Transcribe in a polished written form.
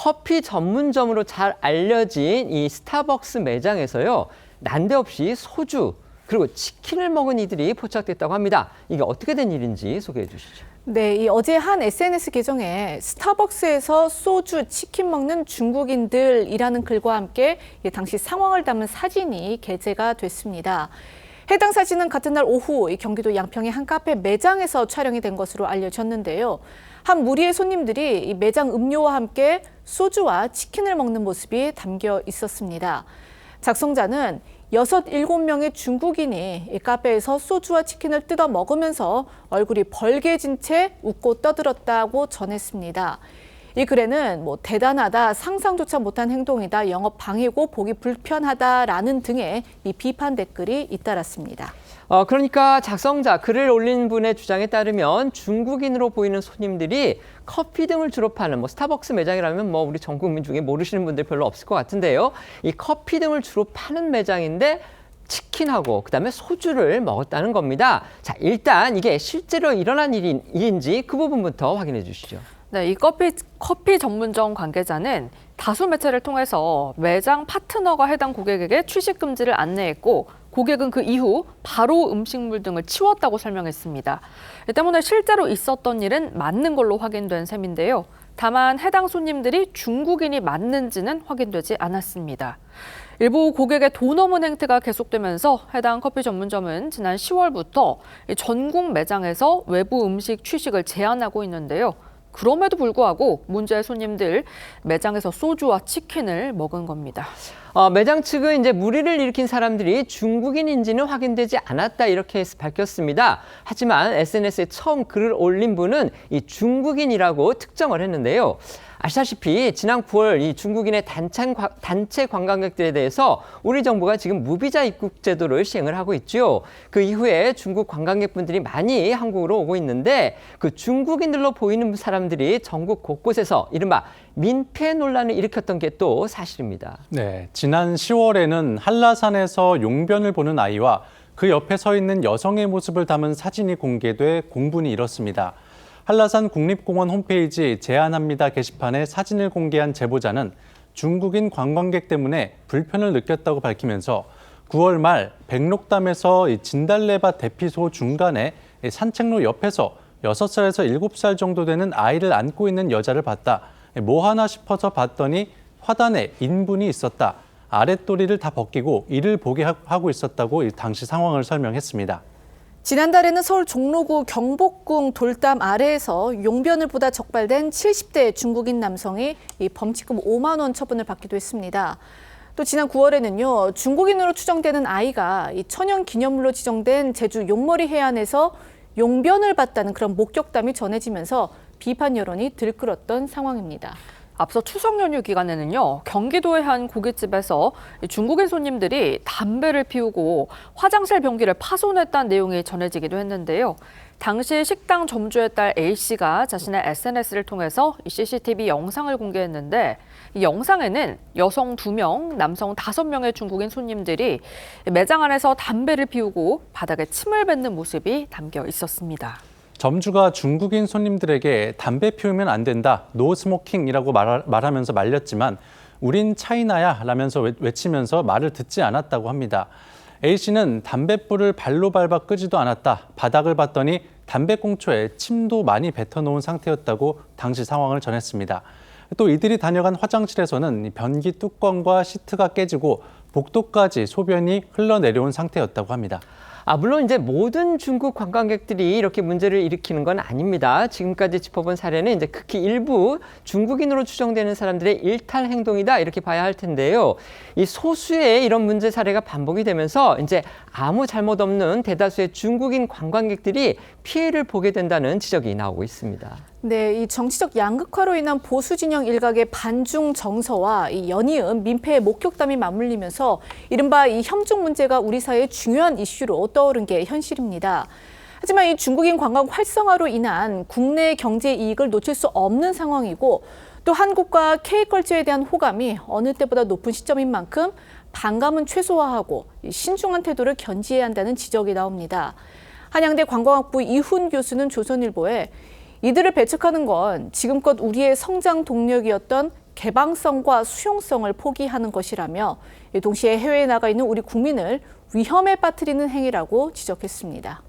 커피 전문점으로 잘 알려진 이 스타벅스 매장에서요. 난데없이 소주 그리고 치킨을 먹은 이들이 포착됐다고 합니다. 이게 어떻게 된 일인지 소개해 주시죠. 네, 어제 한 SNS 계정에 스타벅스에서 소주, 치킨 먹는 중국인들이라는 글과 함께 당시 상황을 담은 사진이 게재가 됐습니다. 해당 사진은 같은 날 오후 경기도 양평의 한 카페 매장에서 촬영이 된 것으로 알려졌는데요. 한 무리의 손님들이 이 매장 음료와 함께 소주와 치킨을 먹는 모습이 담겨 있었습니다. 작성자는 6, 7명의 중국인이 이 카페에서 소주와 치킨을 뜯어 먹으면서 얼굴이 벌개진 채 웃고 떠들었다고 전했습니다. 이 글에는 대단하다, 상상조차 못한 행동이다, 영업 방해고 보기 불편하다라는 등의 이 비판 댓글이 잇따랐습니다. 그러니까 작성자, 글을 올린 분의 주장에 따르면 중국인으로 보이는 손님들이 커피 등을 주로 파는 스타벅스 매장이라면 우리 전 국민 중에 모르시는 분들 별로 없을 것 같은데요. 이 커피 등을 주로 파는 매장인데 치킨하고 그다음에 소주를 먹었다는 겁니다. 자, 일단 이게 실제로 일어난 일인지 그 부분부터 확인해 주시죠. 네, 이 커피 전문점 관계자는 다수 매체를 통해서 매장 파트너가 해당 고객에게 취식 금지를 안내했고 고객은 그 이후 바로 음식물 등을 치웠다고 설명했습니다. 이 때문에 실제로 있었던 일은 맞는 걸로 확인된 셈인데요. 다만 해당 손님들이 중국인이 맞는지는 확인되지 않았습니다. 일부 고객의 돈 없는 행태가 계속되면서 해당 커피 전문점은 지난 10월부터 전국 매장에서 외부 음식 취식을 제한하고 있는데요. 그럼에도 불구하고 문제의 손님들 매장에서 소주와 치킨을 먹은 겁니다. 매장 측은 이제 무리를 일으킨 사람들이 중국인인지는 확인되지 않았다 이렇게 밝혔습니다. 하지만 SNS에 처음 글을 올린 분은 이 중국인이라고 특정을 했는데요. 아시다시피 지난 9월 이 중국인의 단체 관광객들에 대해서 우리 정부가 지금 무비자 입국 제도를 시행을 하고 있죠. 그 이후에 중국 관광객분들이 많이 한국으로 오고 있는데 그 중국인들로 보이는 사람들이 전국 곳곳에서 이른바 민폐 논란을 일으켰던 게 또 사실입니다. 네, 지난 10월에는 한라산에서 용변을 보는 아이와 그 옆에 서 있는 여성의 모습을 담은 사진이 공개돼 공분이 일었습니다. 한라산 국립공원 홈페이지 제안합니다 게시판에 사진을 공개한 제보자는 중국인 관광객 때문에 불편을 느꼈다고 밝히면서 9월 말 백록담에서 진달래밭 대피소 중간에 산책로 옆에서 6살에서 7살 정도 되는 아이를 안고 있는 여자를 봤다. 뭐 하나 싶어서 봤더니 화단에 인분이 있었다. 아랫도리를 다 벗기고 이를 보게 하고 있었다고 당시 상황을 설명했습니다. 지난달에는 서울 종로구 경복궁 돌담 아래에서 용변을 보다 적발된 70대 중국인 남성이 이 범칙금 5만 원 처분을 받기도 했습니다. 또 지난 9월에는요, 중국인으로 추정되는 아이가 이 천연기념물로 지정된 제주 용머리 해안에서 용변을 봤다는 그런 목격담이 전해지면서 비판 여론이 들끓었던 상황입니다. 앞서 추석 연휴 기간에는요, 경기도의 한 고깃집에서 중국인 손님들이 담배를 피우고 화장실 변기를 파손했다는 내용이 전해지기도 했는데요. 당시 식당 점주의 딸 A씨가 자신의 SNS를 통해서 CCTV 영상을 공개했는데 이 영상에는 여성 2명, 남성 5명의 중국인 손님들이 매장 안에서 담배를 피우고 바닥에 침을 뱉는 모습이 담겨 있었습니다. 점주가 중국인 손님들에게 담배 피우면 안 된다, 노 스모킹이라고 말하면서 말렸지만 우린 차이나야 라면서 외치면서 말을 듣지 않았다고 합니다. A씨는 담뱃불을 발로 밟아 끄지도 않았다. 바닥을 봤더니 담배꽁초에 침도 많이 뱉어놓은 상태였다고 당시 상황을 전했습니다. 또 이들이 다녀간 화장실에서는 변기 뚜껑과 시트가 깨지고 복도까지 소변이 흘러내려온 상태였다고 합니다. 물론 이제 모든 중국 관광객들이 이렇게 문제를 일으키는 건 아닙니다. 지금까지 짚어본 사례는 이제 극히 일부 중국인으로 추정되는 사람들의 일탈 행동이다 이렇게 봐야 할 텐데요. 이 소수의 이런 문제 사례가 반복이 되면서 이제 아무 잘못 없는 대다수의 중국인 관광객들이 피해를 보게 된다는 지적이 나오고 있습니다. 네, 이 정치적 양극화로 인한 보수 진영 일각의 반중 정서와 이 연이은 민폐의 목격담이 맞물리면서 이른바 이 현중 문제가 우리 사회의 중요한 이슈로 떠오른 게 현실입니다. 하지만 이 중국인 관광 활성화로 인한 국내 경제 이익을 놓칠 수 없는 상황이고 또 한국과 K컬처에 대한 호감이 어느 때보다 높은 시점인 만큼 반감은 최소화하고 신중한 태도를 견지해야 한다는 지적이 나옵니다. 한양대 관광학부 이훈 교수는 조선일보에 이들을 배척하는 건 지금껏 우리의 성장 동력이었던 개방성과 수용성을 포기하는 것이라며 동시에 해외에 나가 있는 우리 국민을 위험에 빠뜨리는 행위라고 지적했습니다.